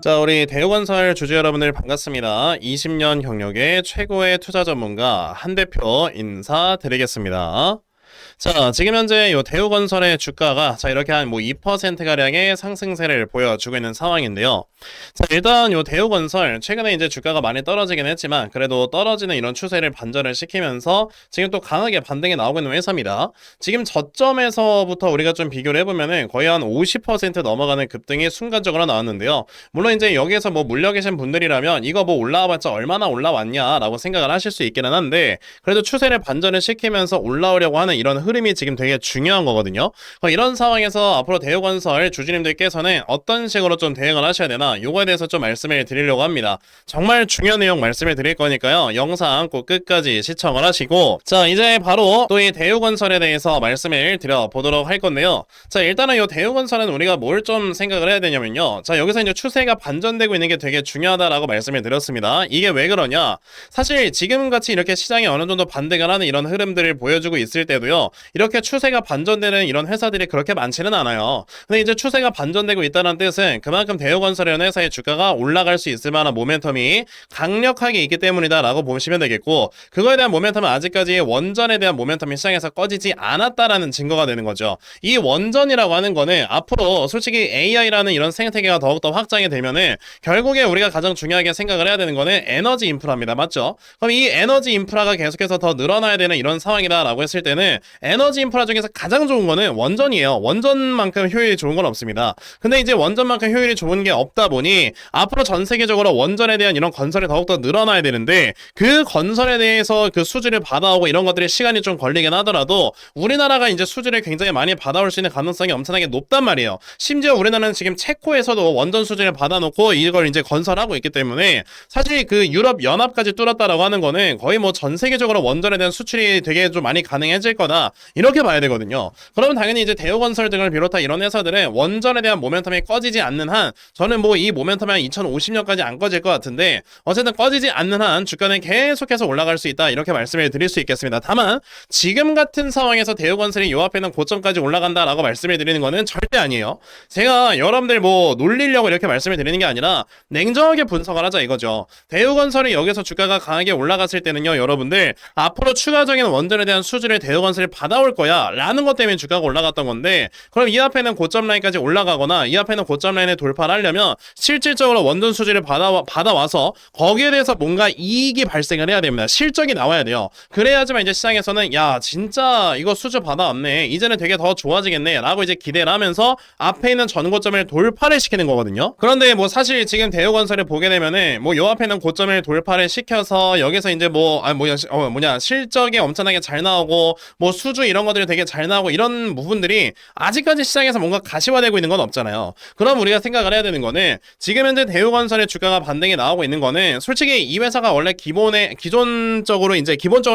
자, 우리 대우건설 주주 여러분들 반갑습니다. 20년 경력의 최고의 투자 전문가 한 대표 인사드리겠습니다. 자, 지금 현재 요 대우건설의 주가가 이렇게 한 뭐 2%가량의 상승세를 보여주고 있는 상황인데요. 자, 일단 요 대우건설 최근에 이제 주가가 많이 떨어지긴 했지만 그래도 떨어지는 이런 추세를 반전을 시키면서 지금 또 강하게 반등이 나오고 있는 회사입니다. 지금 저점에서부터 우리가 좀 비교를 해보면은 거의 한 50% 넘어가는 급등이 순간적으로 나왔는데요. 물론 이제 여기에서 뭐 물려 계신 분들이라면 이거 뭐 올라와봤자 얼마나 올라왔냐라고 생각을 하실 수 있기는 한데, 그래도 추세를 반전을 시키면서 올라오려고 하는 이런 흐름이 지금 되게 중요한 거거든요. 이런 상황에서 앞으로 대우건설 주주님들께서는 어떤 식으로 좀 대응을 하셔야 되나, 요거에 대해서 좀 말씀을 드리려고 합니다. 정말 중요한 내용 말씀을 드릴 거니까요, 영상 꼭 끝까지 시청을 하시고, 자, 이제 바로 또 이 대우건설에 대해서 말씀을 드려보도록 할 건데요. 자, 일단은 이 대우건설은 우리가 뭘 좀 생각을 해야 되냐면요, 자, 여기서 이제 추세가 반전되고 있는 게 되게 중요하다라고 말씀을 드렸습니다. 이게 왜 그러냐, 사실 지금같이 이렇게 시장이 어느 정도 반등을 하는 이런 흐름들을 보여주고 있을 때도요, 이렇게 추세가 반전되는 이런 회사들이 그렇게 많지는 않아요. 근데 이제 추세가 반전되고 있다는 뜻은 그만큼 대우건설이라는 회사의 주가가 올라갈 수 있을 만한 모멘텀이 강력하게 있기 때문이다 라고 보시면 되겠고, 그거에 대한 모멘텀은 아직까지 원전에 대한 모멘텀이 시장에서 꺼지지 않았다라는 증거가 되는 거죠. 이 원전이라고 하는 거는 앞으로 솔직히 AI라는 이런 생태계가 더욱더 확장이 되면은 결국에 우리가 가장 중요하게 생각을 해야 되는 거는 에너지 인프라입니다. 맞죠? 그럼 이 에너지 인프라가 계속해서 더 늘어나야 되는 이런 상황이다 라고 했을 때는 에너지 인프라 중에서 가장 좋은 거는 원전이에요. 원전만큼 효율이 좋은 건 없습니다. 근데 이제 원전만큼 효율이 좋은 게 없다 보니 앞으로 전 세계적으로 원전에 대한 이런 건설이 더욱더 늘어나야 되는데, 그 건설에 대해서 그 수주를 받아오고 이런 것들이 시간이 좀 걸리긴 하더라도 우리나라가 이제 수주를 굉장히 많이 받아올 수 있는 가능성이 엄청나게 높단 말이에요. 심지어 우리나라는 지금 체코에서도 원전 수주를 받아놓고 이걸 이제 건설하고 있기 때문에 사실 그 유럽 연합까지 뚫었다라고 하는 거는 거의 뭐 전 세계적으로 원전에 대한 수출이 되게 좀 많이 가능해질 거다, 이렇게 봐야 되거든요. 그러면 당연히 이제 대우건설 등을 비롯한 이런 회사들은 원전에 대한 모멘텀이 꺼지지 않는 한, 저는 뭐 이 모멘텀이 한 2050년까지 안 꺼질 것 같은데 어쨌든 꺼지지 않는 한 주가는 계속해서 올라갈 수 있다, 이렇게 말씀을 드릴 수 있겠습니다. 다만 지금 같은 상황에서 대우건설이 요 앞에는 고점까지 올라간다라고 말씀을 드리는 거는 절대 아니에요. 제가 여러분들 뭐 놀리려고 이렇게 말씀을 드리는 게 아니라 냉정하게 분석을 하자 이거죠. 대우건설이 여기서 주가가 강하게 올라갔을 때는요, 여러분들 앞으로 추가적인 원전에 대한 수주를 대우건설이 받아올 거야 라는 것 때문에 주가가 올라갔던 건데, 그럼 이 앞에는 고점 라인까지 올라가거나 이 앞에는 고점 라인에 돌파를 하려면 실질적으로 원전 수주를 받아와서 거기에 대해서 뭔가 이익이 발생을 해야 됩니다. 실적이 나와야 돼요. 그래야지만 이제 시장에서는 야 진짜 이거 수주 받아왔네, 이제는 되게 더 좋아지겠네 라고 이제 기대를 하면서 앞에 있는 전고점을 돌파를 시키는 거거든요. 그런데 뭐 사실 지금 대우건설을 보게 되면은 뭐 요 앞에는 고점을 돌파를 시켜서 여기서 이제 실적이 엄청나게 잘 나오고 뭐 수주 이런 것들이 되게 잘 나오고 이런 부분들이 아직까지 시장에서 뭔가 가시화되고 있는 건 없잖아요. 그럼 우리가 생각을 해야 되는 거는 지금 현재 대우건설의 주가가 반등이 나오고 있는 거는 솔직히 이 회사가 원래 기본적으로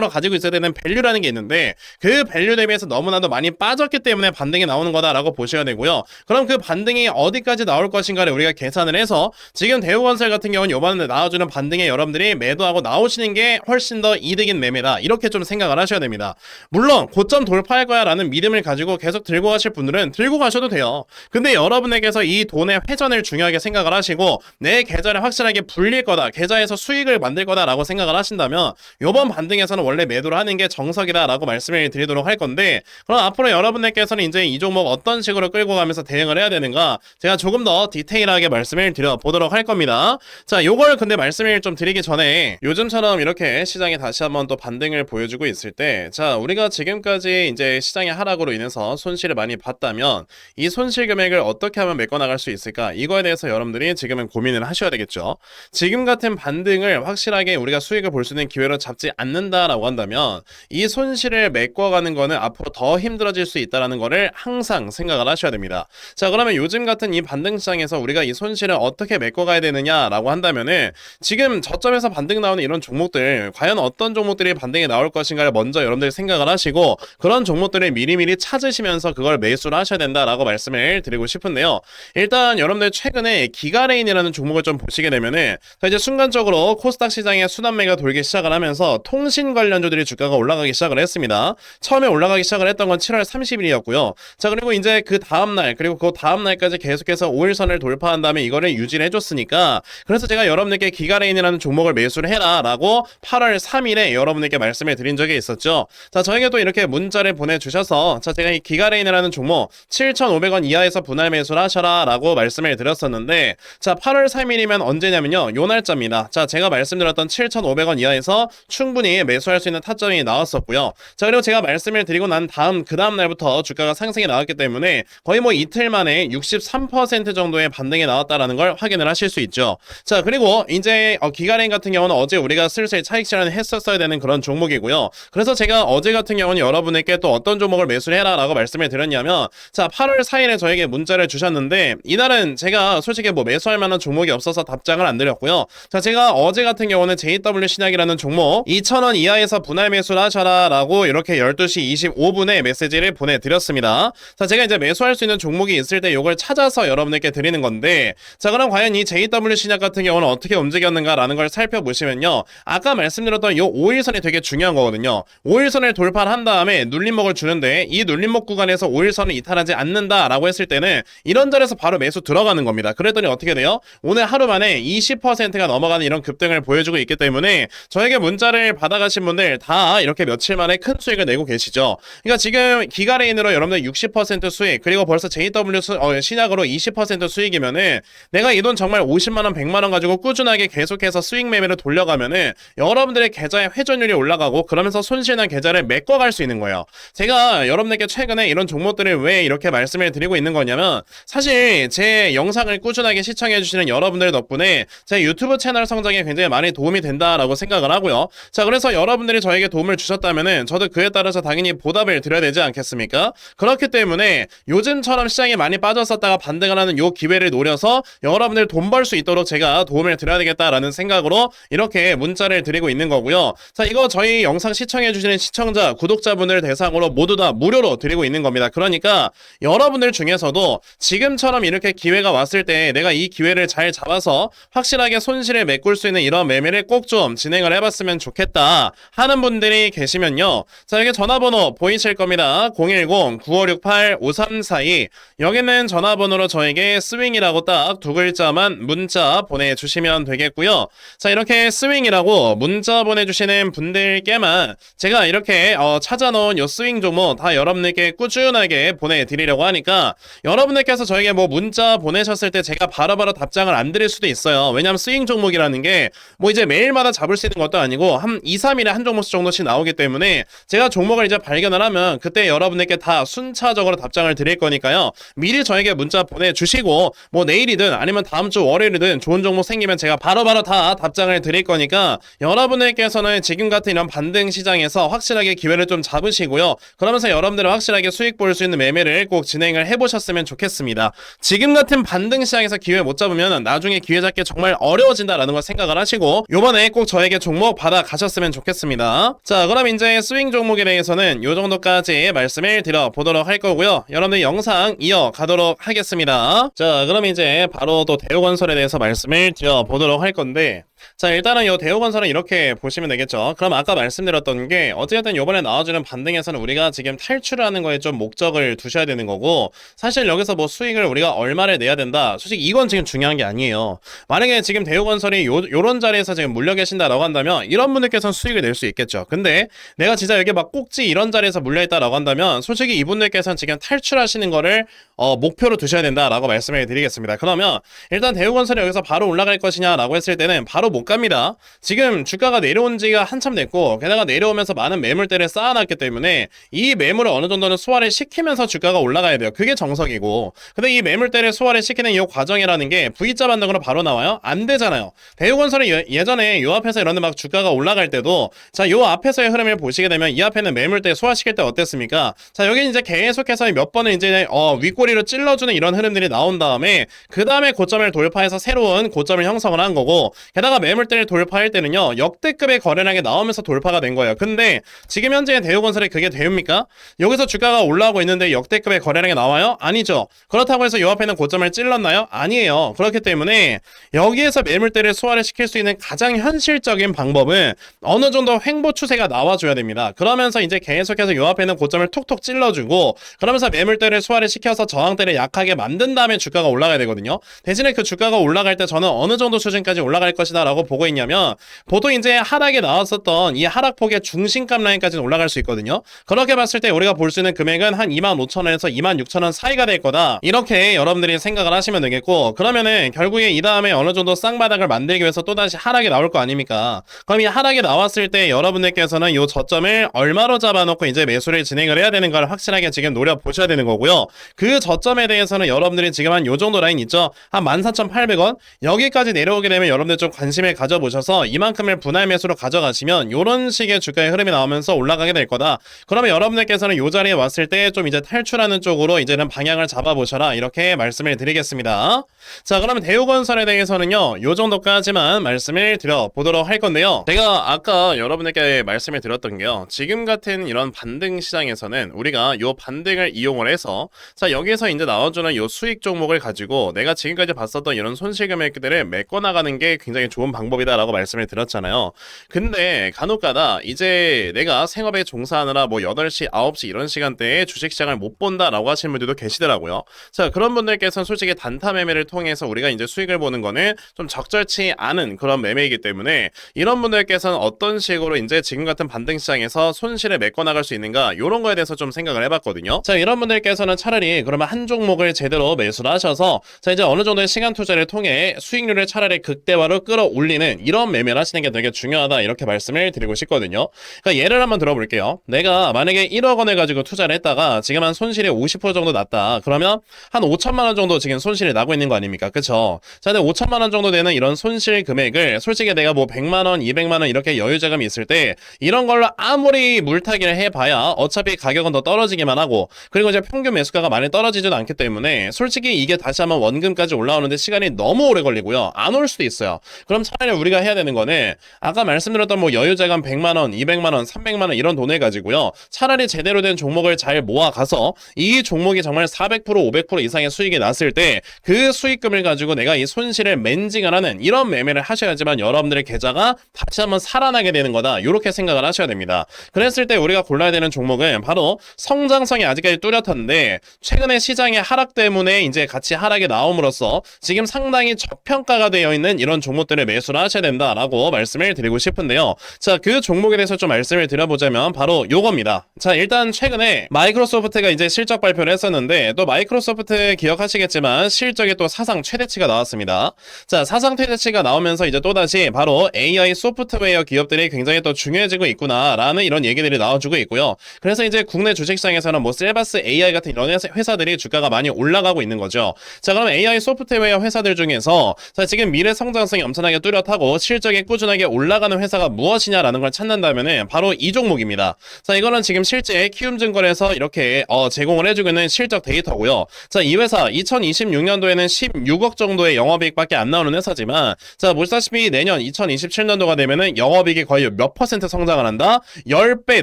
가지고 있어야 되는 밸류라는 게 있는데, 그 밸류 대비해서 너무나도 많이 빠졌기 때문에 반등이 나오는 거다라고 보셔야 되고요. 그럼 그 반등이 어디까지 나올 것인가를 우리가 계산을 해서 지금 대우건설 같은 경우는 이번에 나와주는 반등에 여러분들이 매도하고 나오시는 게 훨씬 더 이득인 매매다, 이렇게 좀 생각을 하셔야 됩니다. 물론 고점 돌파할 거야 라는 믿음을 가지고 계속 들고 가실 분들은 들고 가셔도 돼요. 근데 여러분에게서 이 돈의 회전을 중요하게 생각을 하시고 내 계좌를 확실하게 불릴 거다, 계좌에서 수익을 만들 거다 라고 생각을 하신다면 이번 반등에서는 원래 매도를 하는 게 정석이다 라고 말씀을 드리도록 할 건데, 그럼 앞으로 여러분들께서는 이제 이 종목 어떤 식으로 끌고 가면서 대응을 해야 되는가, 제가 조금 더 디테일하게 말씀을 드려보도록 할 겁니다. 자, 요걸 근데 말씀을 좀 드리기 전에 요즘처럼 이렇게 시장이 다시 한번 또 반등을 보여주고 있을 때, 자, 우리가 지금까지 이제 시장의 하락으로 인해서 손실을 많이 봤다면 이 손실 금액을 어떻게 하면 메꿔나갈 수 있을까, 이거에 대해서 여러분들이 지금은 고민을 하셔야 되겠죠. 지금 같은 반등을 확실하게 우리가 수익을 볼 수 있는 기회로 잡지 않는다라고 한다면 이 손실을 메꿔가는 거는 앞으로 더 힘들어질 수 있다는 거를 항상 생각을 하셔야 됩니다. 자, 그러면 요즘 같은 이 반등 시장에서 우리가 이 손실을 어떻게 메꿔가야 되느냐라고 한다면은, 지금 저점에서 반등 나오는 이런 종목들 과연 어떤 종목들이 반등이 나올 것인가를 먼저 여러분들이 생각을 하시고, 하시고 그런 종목들을 미리미리 찾으시면서 그걸 매수를 하셔야 된다라고 말씀을 드리고 싶은데요. 일단 여러분들 최근에 기가레인이라는 종목을 좀 보시게 되면은 이제 순간적으로 코스닥 시장에 순환매가 돌기 시작을 하면서 통신 관련주들이 주가가 올라가기 시작을 했습니다. 처음에 올라가기 시작을 했던 건 7월 30일이었고요. 자, 그리고 이제 그 다음날 그리고 그 다음날까지 계속해서 5일선을 돌파한 다음에 이거를 유지를 해줬으니까 그래서 제가 여러분들께 기가레인이라는 종목을 매수를 해라 라고 8월 3일에 여러분들께 말씀을 드린 적이 있었죠. 자, 저에게도 이렇게 문자를 보내주셔서 자, 제가 이 기가레인이라는 종목 7,500원 이하에서 분할 매수를 하셔라 라고 말씀을 드렸었는데 자, 8월 3일이면 언제냐면요, 요 날짜입니다. 자, 제가 말씀드렸던 7,500원 이하에서 충분히 매수할 수 있는 타점이 나왔었고요. 자, 그리고 제가 말씀을 드리고 난 그 다음 날부터 주가가 상승이 나왔기 때문에 거의 뭐 이틀 만에 63% 정도의 반등이 나왔다라는 걸 확인을 하실 수 있죠. 자, 그리고 이제 기가레인 같은 경우는 어제 우리가 슬슬 차익 실현을 했었어야 되는 그런 종목이고요. 그래서 제가 어제 같은 경우는 여러분에게 또 어떤 종목을 매수를 해라 라고 말씀을 드렸냐면 자, 8월 4일에 저에게 문자를 주셨는데 이날은 제가 솔직히 뭐 매수할 만한 종목이 없어서 답장을 안 드렸고요. 자, 제가 어제 같은 경우는 JW 신약이라는 종목 2,000원 이하에서 분할 매수를 하셔라 라고 이렇게 12시 25분에 메시지를 보내드렸습니다. 자, 제가 이제 매수할 수 있는 종목이 있을 때 이걸 찾아서 여러분에게 드리는 건데 자, 그럼 과연 이 JW 신약 같은 경우는 어떻게 움직였는가 라는 걸 살펴보시면요, 아까 말씀드렸던 이 5일선이 되게 중요한 거거든요. 5일선을 돌파한 다음에 눌림목을 주는데 이 눌림목 구간에서 5일선을 이탈하지 않는다 라고 했을 때는 이런 자리에서 바로 매수 들어가는 겁니다. 그랬더니 어떻게 돼요? 오늘 하루 만에 20%가 넘어가는 이런 급등을 보여주고 있기 때문에 저에게 문자를 받아가신 분들 다 이렇게 며칠 만에 큰 수익을 내고 계시죠. 그러니까 지금 기가레인으로 여러분들 60% 수익, 그리고 벌써 JW 신약으로 20% 수익이면은 내가 이 돈 정말 50만원 100만원 가지고 꾸준하게 계속해서 수익 매매를 돌려가면은 여러분들의 계좌의 회전율이 올라가고 그러면서 손실난 계좌를 메꿔갈 수 있는 거예요. 제가 여러분들께 최근에 이런 종목들을 왜 이렇게 말씀을 드리고 있는 거냐면 사실 제 영상을 꾸준하게 시청해주시는 여러분들 덕분에 제 유튜브 채널 성장에 굉장히 많이 도움이 된다라고 생각을 하고요. 자, 그래서 여러분들이 저에게 도움을 주셨다면은 저도 그에 따라서 당연히 보답을 드려야 되지 않겠습니까? 그렇기 때문에 요즘처럼 시장이 많이 빠졌었다가 반등을 하는 요 기회를 노려서 여러분들 돈 벌 수 있도록 제가 도움을 드려야 되겠다라는 생각으로 이렇게 문자를 드리고 있는 거고요. 자, 이거 저희 영상 시청해주시는 시청자, 구독자분들 대상으로 모두 다 무료로 드리고 있는 겁니다. 그러니까 여러분들 중에서도 지금처럼 이렇게 기회가 왔을 때 내가 이 기회를 잘 잡아서 확실하게 손실을 메꿀 수 있는 이런 매매를 꼭 좀 진행을 해봤으면 좋겠다 하는 분들이 계시면요, 자, 여기 전화번호 보이실 겁니다. 010-9568-5342 여기는 전화번호로 저에게 스윙이라고 딱 두 글자만 문자 보내주시면 되겠고요. 자, 이렇게 스윙이라고 문자 보내주시는 분들께만 제가 이렇게 찾아놓은 요 스윙 종목 다 여러분들께 꾸준하게 보내드리려고 하니까 여러분들께서 저에게 뭐 문자 보내셨을 때 제가 바로바로 답장을 안 드릴 수도 있어요. 왜냐면 스윙 종목이라는 게 뭐 이제 매일마다 잡을 수 있는 것도 아니고 한 2, 3일에 한 종목씩 정도씩 나오기 때문에 제가 종목을 이제 발견을 하면 그때 여러분들께 다 순차적으로 답장을 드릴 거니까요, 미리 저에게 문자 보내주시고 뭐 내일이든 아니면 다음 주 월요일이든 좋은 종목 생기면 제가 바로바로 다 답장을 드릴 거니까 여러분들께서는 지금 같은 이런 반등 시장에서 확실하게 기회를 좀 잡으시고요, 그러면서 여러분들은 확실하게 수익 볼 수 있는 매매를 꼭 진행을 해보셨으면 좋겠습니다. 지금 같은 반등 시장에서 기회 못 잡으면 나중에 기회 잡기 정말 어려워진다라는 걸 생각을 하시고 요번에 꼭 저에게 종목 받아 가셨으면 좋겠습니다. 자, 그럼 이제 스윙 종목에 대해서는 요 정도까지 말씀을 드려보도록 할 거고요. 여러분들 영상 이어가도록 하겠습니다. 자, 그럼 이제 바로 또 대우건설에 대해서 말씀을 드려보도록 할 건데 자, 일단은 이 대우건설은 이렇게 보시면 되겠죠. 그럼 아까 말씀드렸던 게 어쨌든 요번에 나와주는 반등에서는 우리가 지금 탈출하는 거에 좀 목적을 두셔야 되는 거고, 사실 여기서 뭐 수익을 우리가 얼마를 내야 된다, 솔직히 이건 지금 중요한 게 아니에요. 만약에 지금 대우건설이 요런 자리에서 지금 물려 계신다라고 한다면 이런 분들께서는 수익을 낼 수 있겠죠. 근데 내가 진짜 여기 막 꼭지 이런 자리에서 물려있다라고 한다면 솔직히 이분들께서는 지금 탈출하시는 거를 목표로 두셔야 된다라고 말씀을 드리겠습니다. 그러면 일단 대우건설이 여기서 바로 올라갈 것이냐라고 했을 때는 바로 못 갑니다. 지금 주가가 내려온 지가 한참 됐고 게다가 내려오면서 많은 매물대를 쌓아놨기 때문에 이 매물을 어느 정도는 소화를 시키면서 주가가 올라가야 돼요. 그게 정석이고, 근데 이 매물대를 소화를 시키는 이 과정이라는 게 V자 반등으로 바로 나와요? 안 되잖아요. 대우건설이 예전에 요 앞에서 이런데 막 주가가 올라갈 때도 자, 요 앞에서의 흐름을 보시게 되면 이 앞에는 매물대 소화시킬 때 어땠습니까? 자, 여기 이제 계속해서 몇 번을 이제 윗꼬리로 찔러주는 이런 흐름들이 나온 다음에 그 다음에 고점을 돌파해서 새로운 고점을 형성을 한 거고, 게다가 매물대를 돌파할 때는요, 역대급의 거래량이 나오면서 돌파가 된 거예요. 근데 지금 현재 대우건설이 그게 대우입니까? 여기서 주가가 올라오고 있는데 역대급의 거래량이 나와요? 아니죠. 그렇다고 해서 요 앞에 있는 고점을 찔렀나요? 아니에요. 그렇기 때문에 여기에서 매물대를 소화를 시킬 수 있는 가장 현실적인 방법은 어느 정도 횡보 추세가 나와줘야 됩니다. 그러면서 이제 계속해서 요 앞에 있는 고점을 톡톡 찔러주고, 그러면서 매물대를 소화를 시켜서 저항대를 약하게 만든 다음에 주가가 올라가야 되거든요. 대신에 그 주가가 올라갈 때 저는 어느 정도 수준까지 올라갈 것이다 라고 보고 있냐면, 보통 이제 하락에 나왔었던 이 하락폭의 중심값 라인까지는 올라갈 수 있거든요. 그렇게 봤을 때 우리가 볼 수 있는 금액은 한 25,000원에서 26,000원 사이가 될 거다, 이렇게 여러분들이 생각을 하시면 되겠고, 그러면은 결국에 이 다음에 어느 정도 쌍바닥을 만들기 위해서 또다시 하락이 나올 거 아닙니까? 그럼 이 하락이 나왔을 때 여러분들께서는 이 저점을 얼마로 잡아놓고 이제 매수를 진행을 해야 되는 걸 확실하게 지금 노려보셔야 되는 거고요. 그 저점에 대해서는 여러분들이 지금 한 요 정도 라인 있죠? 한 14,800원? 여기까지 내려오게 되면 여러분들 좀 관심을 가져보셔서 이만큼을 분할 매수로 가져가시면 요런 식의 주가의 흐름이 나오면서 올라가게 될 거다. 그러면 여러분들께서는 요 자리에 왔을 때 좀 이제 탈출하는 쪽으로 이제는 방향을 잡아보셔라, 이렇게 말씀을 드리겠습니다. 자, 그러면 대우건설에 대해서는요, 요 정도까지만 말씀을 드려보도록 할 건데요. 제가 아까 여러분에게 말씀을 드렸던 게요, 지금 같은 이런 반등 시장에서는 우리가 요 반등을 이용을 해서, 자, 여기서 이제 나와주는 요 수익 종목을 가지고 내가 지금까지 봤었던 이런 손실 금액들을 메꿔나가는 게 굉장히 좋은 방법이다라고 말씀을 드렸잖아요. 근데 간혹가다 이제 내가 생업에 종사하느라 뭐 8시, 9시 이런 시간대에 주식시장을 못 본다라고 하시는 분들도 계시더라고요. 자, 그런 분들께서는 솔직히 단타 매매를 통해서 우리가 이제 수익을 보는 거는 좀 적절치 않은 그런 매매이기 때문에, 이런 분들께서는 어떤 식으로 이제 지금 같은 반등 시장에서 손실을 메꿔나갈 수 있는가, 이런 거에 대해서 좀 생각을 해봤거든요. 자, 이런 분들께서는 차라리 그러면 한 종목을 제대로 매수를 하셔서, 자, 이제 어느 정도의 시간 투자를 통해 수익률을 차라리 극대화로 끌어올리는 이런 매매를 하시는 게 되게 중요하다, 이렇게 말씀을 드리고 싶거든요. 그러니까 예를 한번 들어볼게요. 내가 만약에 1억 원을 가지고 투자를 했다가 지금 한 손실이 50% 정도 났다. 그러면 한 5천만 원 정도 지금 손실이 나고 있는 거 아닙니까? 그쵸? 자, 근데 5천만 원 정도 되는 이런 손실 금액을 솔직히 내가 뭐 100만 원, 200만 원 이렇게 여유 자금이 있을 때 이런 걸로 아무리 물타기를 해봐야 어차피 가격은 더 떨어지기만 하고, 그리고 이제 평균 매수가가 많이 떨어지지도 않기 때문에 솔직히 이게 다시 한번 원금까지 올라오는데 시간이 너무 오래 걸리고요. 안 올 수도 있어요. 그럼 차라리 우리가 해야 되는 거는 아까 말씀드렸던 뭐 여유 자금 100만 원, 200만 원, 300만 원 이런 돈을 가지고요, 차라리 제대로 된 종목을 잘 모아가서 이 종목이 정말 400%, 500% 이상의 수익이 났을 때 그 수익금을 가지고 내가 이 손실을 맨징을 하는 이런 매매를 하셔야지만 여러분들의 계좌가 다시 한번 살아나게 되는 거다, 이렇게 생각을 하셔야 됩니다. 그랬을 때 우리가 골라야 되는 종목은 바로 성장성이 아직까지 뚜렷한데 최근에 시장의 하락 때문에 이제 같이 하락이 나옴으로써 지금 상당히 저평가가 되어 있는 이런 종목들을 매수를 하셔야 된다라고 말씀을 드리고 싶은데요. 자, 그 종목에 대해서 좀 말씀을 드려보자면 바로 요겁니다. 자, 일단 최근에 마이크로소프트가 이제 실적 발표를 했었는데, 또 마이크로소프트 기억하시겠지만 실적이 또 사상 최대치가 나왔습니다. 자, 사상 최대치가 나오면서 이제 또다시 바로 AI 소프트웨어 기업들이 굉장히 또 중요해지고 있구나라는 이런 얘기들이 나와주고 있고요. 그래서 이제 국내 주식시장에서는 뭐 셀바스 AI 같은 이런 회사들이 주가가 많이 올라가고 있는 거죠. 자, 그럼 AI 소프트웨어 회사들 중에서 자, 지금 미래 성장성이 엄청나게 뚜렷하고 실적이 꾸준하게 올라가는 회사가 무엇이냐라는 걸 찾는다면은 바로 이 종목입니다. 자, 이거는 지금 실제 키움증권에서 이렇게 제공을 해주고 있는 실적 데이터고요. 자, 이 회사 2026년도에는 16억 정도의 영업이익밖에 안 나오는 회사지만, 자, 보시다시피 내년 2027년도가 되면은 영업이익이 거의 몇 퍼센트 성장을 한다? 10배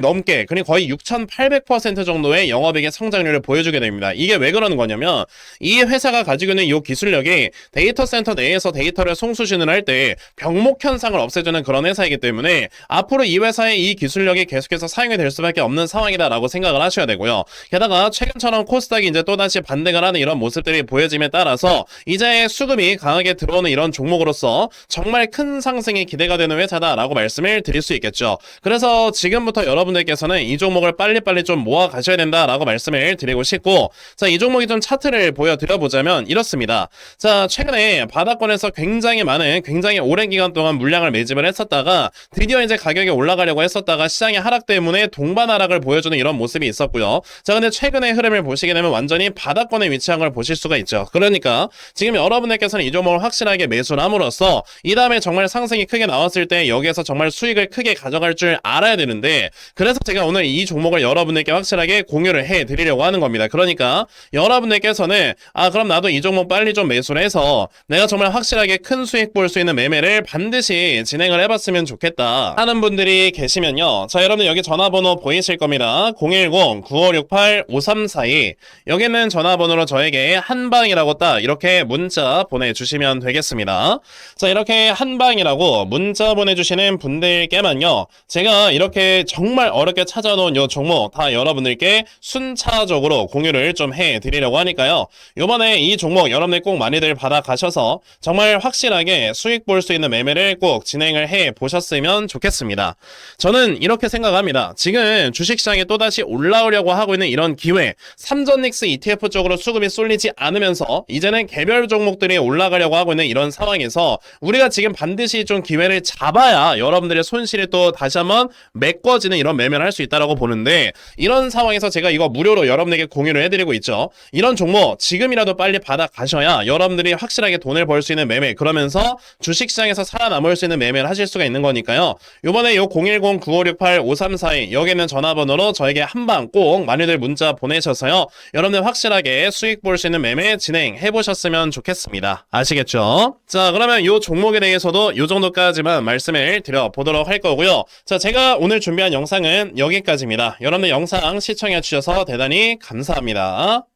넘게, 그리고 거의 6,800% 정도의 영업이익의 성장률을 보여주게 됩니다. 이게 왜 그러는 거냐면 이 회사가 가지고 있는 이 기술력이 데이터 센터 내에서 데이터를 송수신을 할 때 병목 현상을 없애주는 그런 회사이기 때문에 앞으로 이 회사의 이 기술력이 계속해서 사용이 될 수밖에 없는 상황이다라고 생각을 하셔야 되고요. 게다가 최근처럼 코스닥이 이제 또다시 반등을 하는 이런 모습들이 보여짐에 따라서 이제 수급이 강하게 들어오는 이런 종목으로서 정말 큰 상승이 기대가 되는 회사다라고 말씀을 드릴 수 있겠죠. 그래서 지금부터 여러분들께서는 이 종목을 빨리빨리 좀 모아 가셔야 된다라고 말씀을 드리고 싶고, 자, 이 종목이 좀 차트를 보여드려보자면 이렇습니다. 자, 최근에 바닥권에서 굉장히 오랜 기간 동안 물량을 매집을 했었다가 드디어 이제 가격이 올라가려고 했었다가 시장의 하락 때문에 동반 하락을 보여주는 이런 모습이 있었고요. 자, 근데 최근의 흐름을 보시게 되면 완전히 바닥권에 위치한 걸 보실 수가 있죠. 그러니까 지금 여러분들께서는 이 종목을 확실하게 매수를 함으로써 이 다음에 정말 상승이 크게 나왔을 때 여기에서 정말 수익을 크게 가져갈 줄 알아야 되는데, 그래서 제가 오늘 이 종목을 여러분들께 확실하게 공유를 해드리려고 하는 겁니다. 그러니까 여러분들께서는 그럼 나도 이 종목 빨리 좀 매수를 해서 내가 정말 확실하게 큰 수익 볼 수 있는 매매 매매를 반드시 진행을 해봤으면 좋겠다 하는 분들이 계시면요. 자, 여러분들 여기 전화번호 보이실 겁니다. 010-9568-5342 여기는 전화번호로 저에게 한방이라고 딱 이렇게 문자 보내주시면 되겠습니다. 자, 이렇게 한방이라고 문자 보내주시는 분들께만요, 제가 이렇게 정말 어렵게 찾아놓은 요 종목 다 여러분들께 순차적으로 공유를 좀 해드리려고 하니까요. 요번에 이 종목 여러분들 꼭 많이들 받아가셔서 정말 확실하게 수익 볼 수 있는 매매를 꼭 진행을 해 보셨으면 좋겠습니다. 저는 이렇게 생각합니다. 지금 주식시장에 또다시 올라오려고 하고 있는 이런 기회, 삼전닉스 ETF 쪽으로 수급이 쏠리지 않으면서 이제는 개별 종목들이 올라가려고 하고 있는 이런 상황에서 우리가 지금 반드시 좀 기회를 잡아야 여러분들의 손실이 또 다시 한번 메꿔지는 이런 매매를 할 수 있다고 보는데, 이런 상황에서 제가 이거 무료로 여러분에게 공유를 해드리고 있죠. 이런 종목 지금이라도 빨리 받아가셔야 여러분들이 확실하게 돈을 벌 수 있는 매매, 그러면서 주식시장에서 살아남을 수 있는 매매를 하실 수가 있는 거니까요. 요번에 요 010-9568-5342 여기는 전화번호로 저에게 한방 꼭 많이들 문자 보내셔서요, 여러분들 확실하게 수익 볼 수 있는 매매 진행해 보셨으면 좋겠습니다. 아시겠죠? 자, 그러면 요 종목에 대해서도 요 정도까지만 말씀을 드려보도록 할 거고요. 자, 제가 오늘 준비한 영상은 여기까지입니다. 여러분들 영상 시청해 주셔서 대단히 감사합니다.